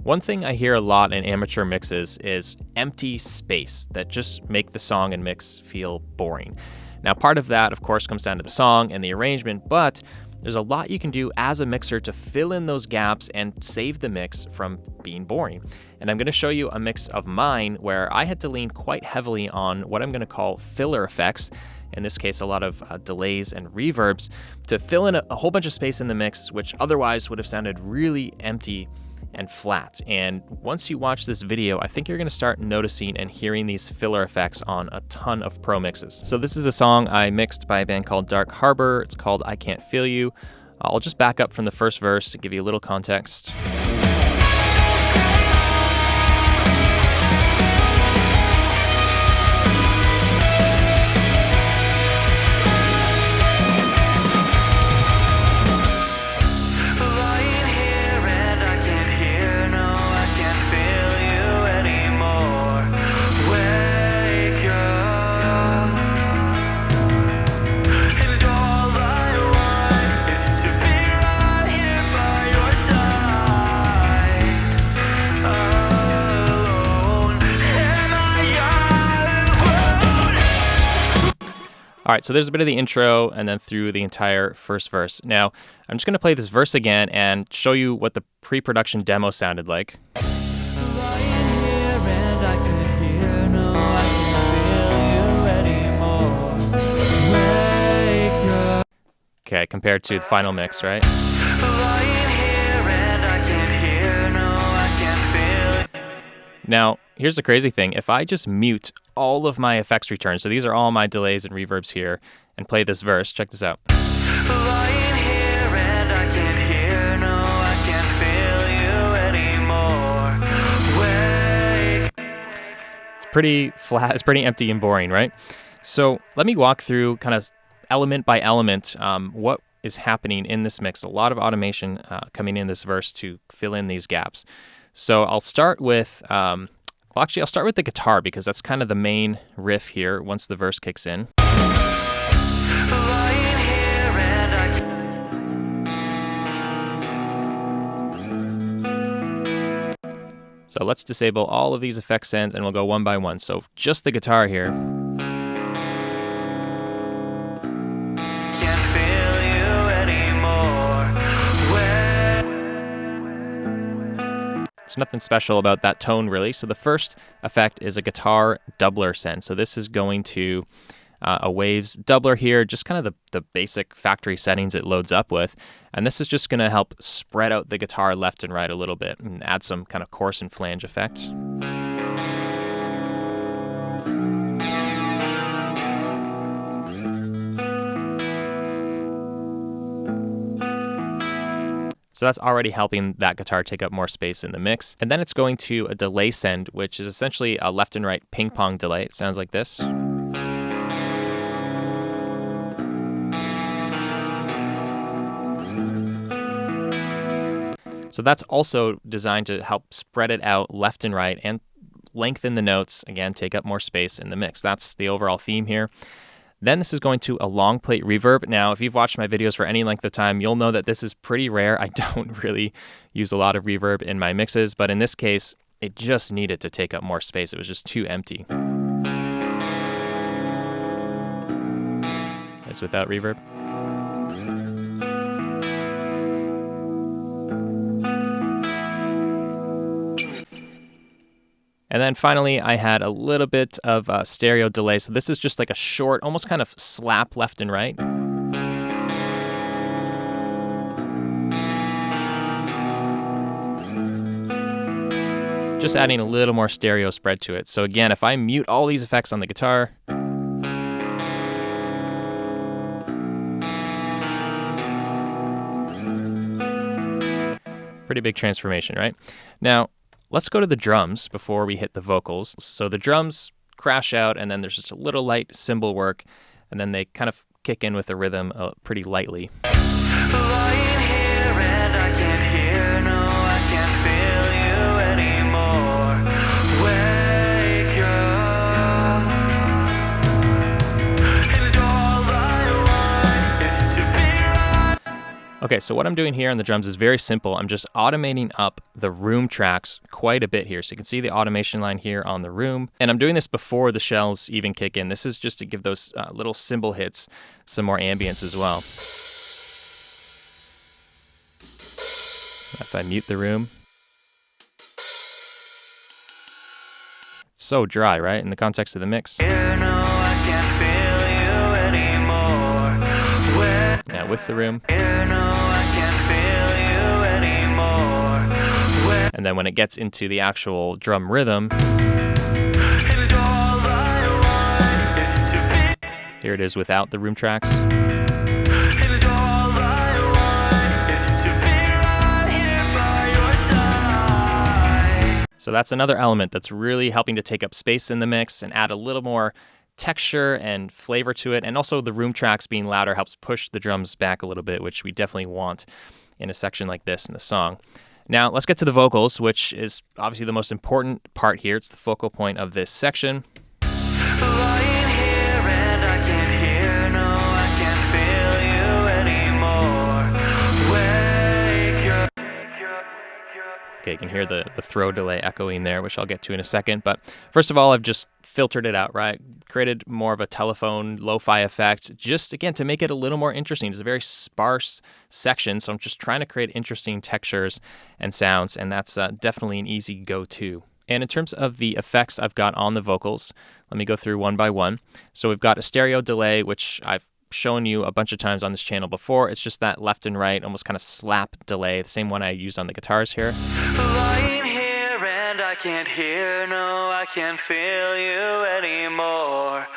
One thing I hear a lot in amateur mixes is empty space that just make the song and mix feel boring. Now, part of that, of course, comes down to the song and the arrangement, but there's a lot you can do as a mixer to fill in those gaps and save the mix from being boring. And I'm going to show you a mix of mine where I had to lean quite heavily on what I'm going to call filler effects, in this case a lot of delays and reverbs, to fill in a whole bunch of space in the mix, which otherwise would have sounded really empty and flat. And once you watch this video, I think you're going to start noticing and hearing these filler effects on a ton of pro mixes. So this is a song I mixed by a band called Dark Harbor. It's called I Can't Feel You. I'll just back up from the first verse to give you a little context. All right, so there's a bit of the intro and then through the entire first verse. Now, I'm just gonna play this verse again and show you what the pre-production demo sounded like. Okay, compared to the final mix, right? Now, here's the crazy thing. If I just mute all of my effects returns, so these are all my delays and reverbs here, and play this verse, check this out. It's pretty flat, it's pretty empty and boring, right? So let me walk through kind of element by element what is happening in this mix. A lot of automation coming in this verse to fill in these gaps. So I'll start with, I'll start with the guitar because that's kind of the main riff here once the verse kicks in. So let's disable all of these effects ends and we'll go one by one. So just the guitar here. There's nothing special about that tone really. So the first effect is a guitar doubler send. So this is going to a waves doubler here, just kind of the basic factory settings it loads up with. And this is just going to help spread out the guitar left and right a little bit and add some kind of coarse and flange effects. So that's already helping that guitar take up more space in the mix. And then it's going to a delay send, which is essentially a left and right ping pong delay. It sounds like this. So that's also designed to help spread it out left and right and lengthen the notes, again, take up more space in the mix. That's the overall theme here. Then this is going to a long plate reverb. Now, if you've watched my videos for any length of time, you'll know that this is pretty rare. I don't really use a lot of reverb in my mixes, but in this case, it just needed to take up more space. It was just too empty. It's without reverb. And then finally, I had a little bit of stereo delay. So this is just like a short, almost kind of slap left and right. Just adding a little more stereo spread to it. So again, if I mute all these effects on the guitar, pretty big transformation, right? Now, let's go to the drums before we hit the vocals. So the drums crash out and then there's just a little light cymbal work and then they kind of kick in with the rhythm pretty lightly. Okay, so what I'm doing here on the drums is very simple. I'm just automating up the room tracks quite a bit here. So you can see the automation line here on the room. And I'm doing this before the shells even kick in. This is just to give those little cymbal hits some more ambience as well. If I mute the room. It's so dry, right? In the context of the mix. Now with the room. And then when it gets into the actual drum rhythm, here it is without the room tracks. So that's another element that's really helping to take up space in the mix and add a little more texture and flavor to it. And also the room tracks being louder helps push the drums back a little bit, which we definitely want in a section like this in the song. Now let's get to the vocals, which is obviously the most important part here. It's the focal point of this section. Lying here and I can't hear, no, I can't feel you anymore. Wake up. Okay, you can hear the throw delay echoing there, which I'll get to in a second. But first of all, I've just filtered it out, right? Created more of a telephone lo-fi effect, just again to make it a little more interesting. It's a very sparse section, so I'm just trying to create interesting textures and sounds, and that's definitely an easy go-to. And in terms of the effects I've got on the vocals, let me go through one by one. So we've got a stereo delay, which I've shown you a bunch of times on this channel before. It's just that left and right, almost kind of slap delay, the same one I used on the guitars here. Lying here and I can't hear, no, I can't feel you anymore.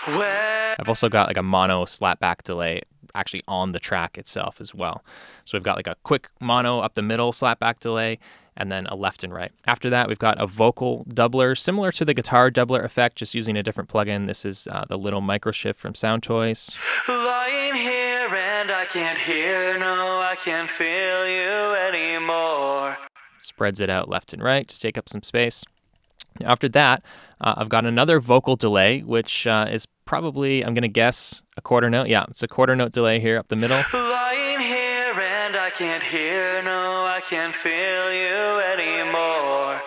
I've also got like a mono slapback delay actually on the track itself as well. So we've got like a quick mono up the middle slapback delay, and then a left and right. After that, we've got a vocal doubler, similar to the guitar doubler effect, just using a different plugin. This is the little micro shift from Sound Toys. Lying here and I can't hear, no, I can't feel you anymore. Spreads it out left and right to take up some space. After that, I've got another vocal delay, which is probably, I'm gonna guess, a quarter note. Yeah, it's a quarter note delay here up the middle. Lying here and I can't hear, no, I can't feel you anymore.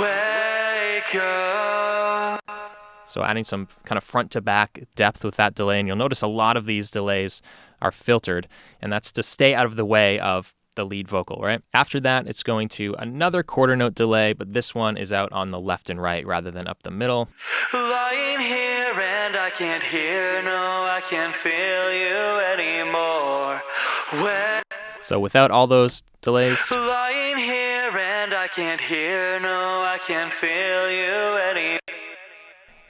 Wake up. So adding some kind of front to back depth with that delay, and you'll notice a lot of these delays are filtered, and that's to stay out of the way of the lead vocal, right? After that, it's going to another quarter note delay, but this one is out on the left and right rather than up the middle. Lying here and I can't hear, no, I can't feel you anymore. So without all those delays. Lying here and I can't hear, no, I can't feel you anymore.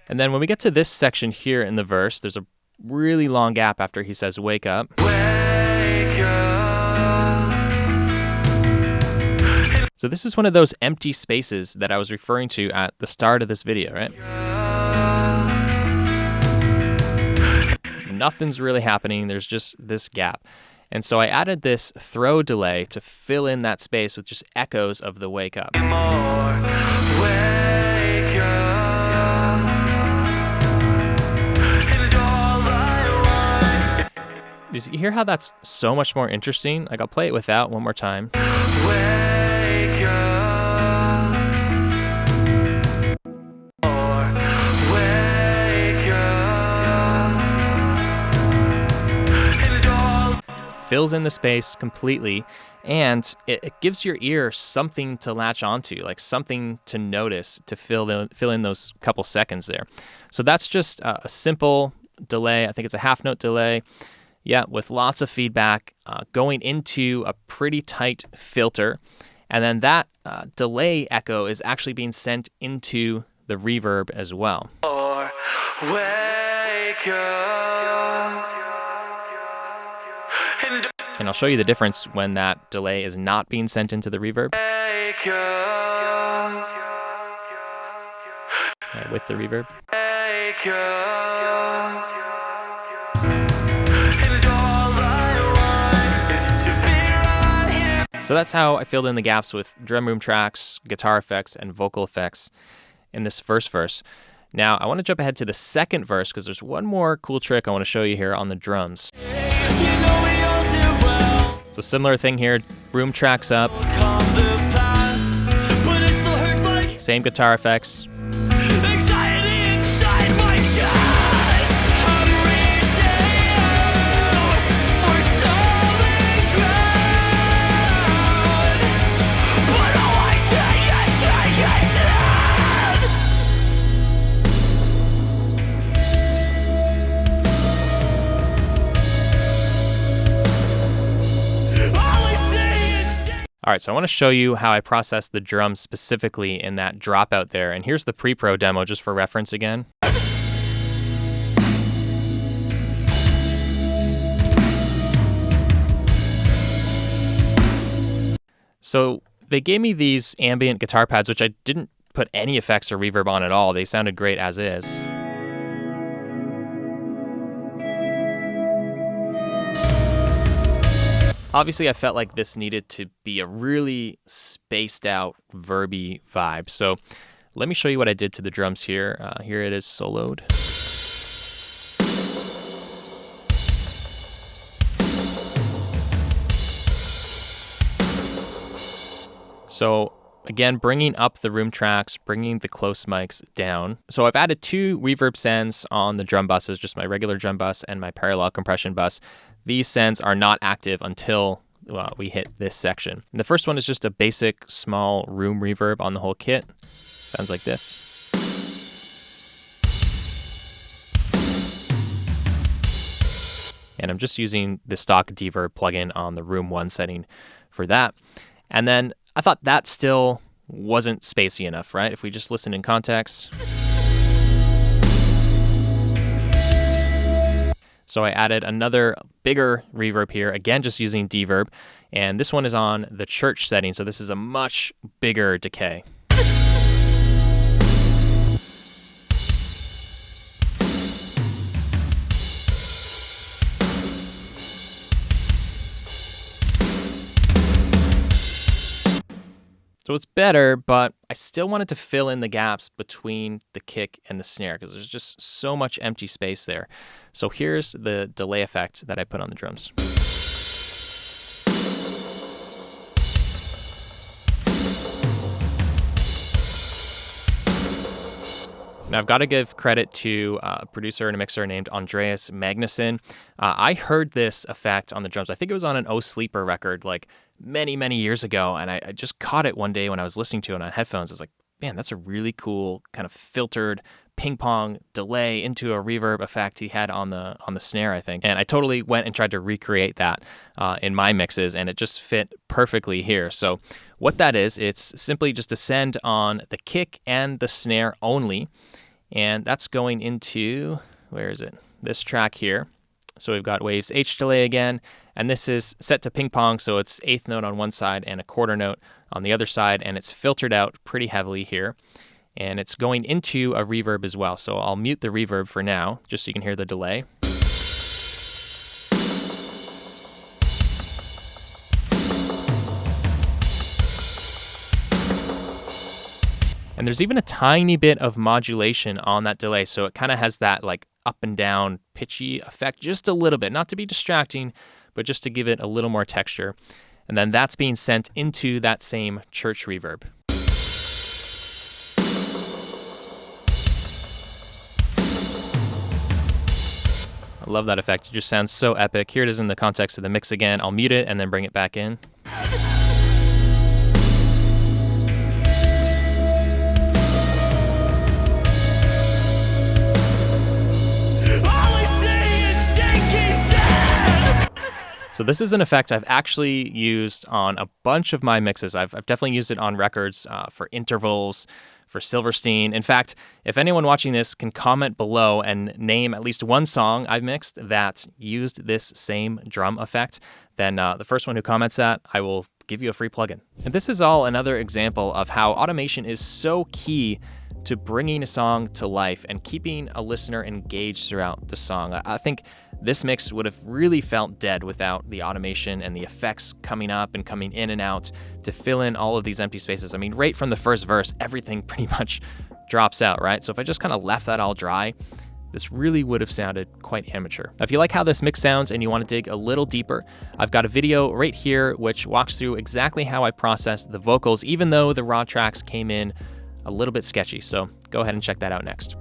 And then when we get to this section here in the verse, there's a really long gap after he says wake up. Wake up. So this is one of those empty spaces that I was referring to at the start of this video, right? Nothing's really happening. There's just this gap. And so I added this throw delay to fill in that space with just echoes of the wake up. You hear how that's so much more interesting? Like, I'll play it without one more time. Wake up. Wake up. Fills in the space completely, and it gives your ear something to latch onto, like something to notice to fill in those couple seconds there. So that's just a simple delay. I think it's a half note delay. Yeah, with lots of feedback going into a pretty tight filter. And then that delay echo is actually being sent into the reverb as well. Wake up. And I'll show you the difference when that delay is not being sent into the reverb. Wake up. With the reverb. Wake up. So that's how I filled in the gaps with drum room tracks, guitar effects, and vocal effects in this first verse. Now, I want to jump ahead to the second verse because there's one more cool trick I want to show you here on the drums. So similar thing here, room tracks up, same guitar effects. All right, so I want to show you how I process the drums specifically in that dropout there. And here's the pre-pro demo just for reference again. So they gave me these ambient guitar pads, which I didn't put any effects or reverb on at all. They sounded great as is. Obviously, I felt like this needed to be a really spaced out, verby vibe. So let me show you what I did to the drums here. Here it is soloed. So again, bringing up the room tracks, bringing the close mics down. So I've added 2 reverb sends on the drum buses, just my regular drum bus and my parallel compression bus. These sends are not active until we hit this section. And the first one is just a basic small room reverb on the whole kit. Sounds like this. And I'm just using the stock Deverb plugin on the room 1 setting for that. And then I thought that still wasn't spacey enough, right? If we just listen in context. So I added another bigger reverb here, again, just using Deverb. And this one is on the church setting, so this is a much bigger decay. So it's better, but I still wanted to fill in the gaps between the kick and the snare because there's just so much empty space there. So here's the delay effect that I put on the drums. Now, I've got to give credit to a producer and a mixer named Andreas Magnusson. I heard this effect on the drums. I think it was on an Oh Sleeper record like many, many years ago, and I just caught it one day when I was listening to it on headphones. I was like, man, that's a really cool kind of filtered ping pong delay into a reverb effect he had on the snare, I think. And I totally went and tried to recreate that in my mixes, and it just fit perfectly here. So what that is, it's simply just a send on the kick and the snare only. And that's going into, where is it? This track here. So we've got waves H delay again, and this is set to ping pong, so it's 8th note on one side and a quarter note on the other side, and it's filtered out pretty heavily here. And it's going into a reverb as well. So I'll mute the reverb for now, just so you can hear the delay. And there's even a tiny bit of modulation on that delay. So it kind of has that like up and down pitchy effect, just a little bit, not to be distracting, but just to give it a little more texture. And then that's being sent into that same church reverb. I love that effect. It just sounds so epic. Here it is in the context of the mix again. I'll mute it and then bring it back in. So this is an effect I've actually used on a bunch of my mixes. I've definitely used it on records for intervals, for Silverstein. In fact, if anyone watching this can comment below and name at least one song I've mixed that used this same drum effect, then the first one who comments that, I will give you a free plugin. And this is all another example of how automation is so key to bringing a song to life and keeping a listener engaged throughout the song. I think this mix would have really felt dead without the automation and the effects coming up and coming in and out to fill in all of these empty spaces. I mean, right from the first verse, everything pretty much drops out, right? So if I just kind of left that all dry, this really would have sounded quite amateur. Now, if you like how this mix sounds and you want to dig a little deeper, I've got a video right here which walks through exactly how I processed the vocals, even though the raw tracks came in a little bit sketchy. So go ahead and check that out next.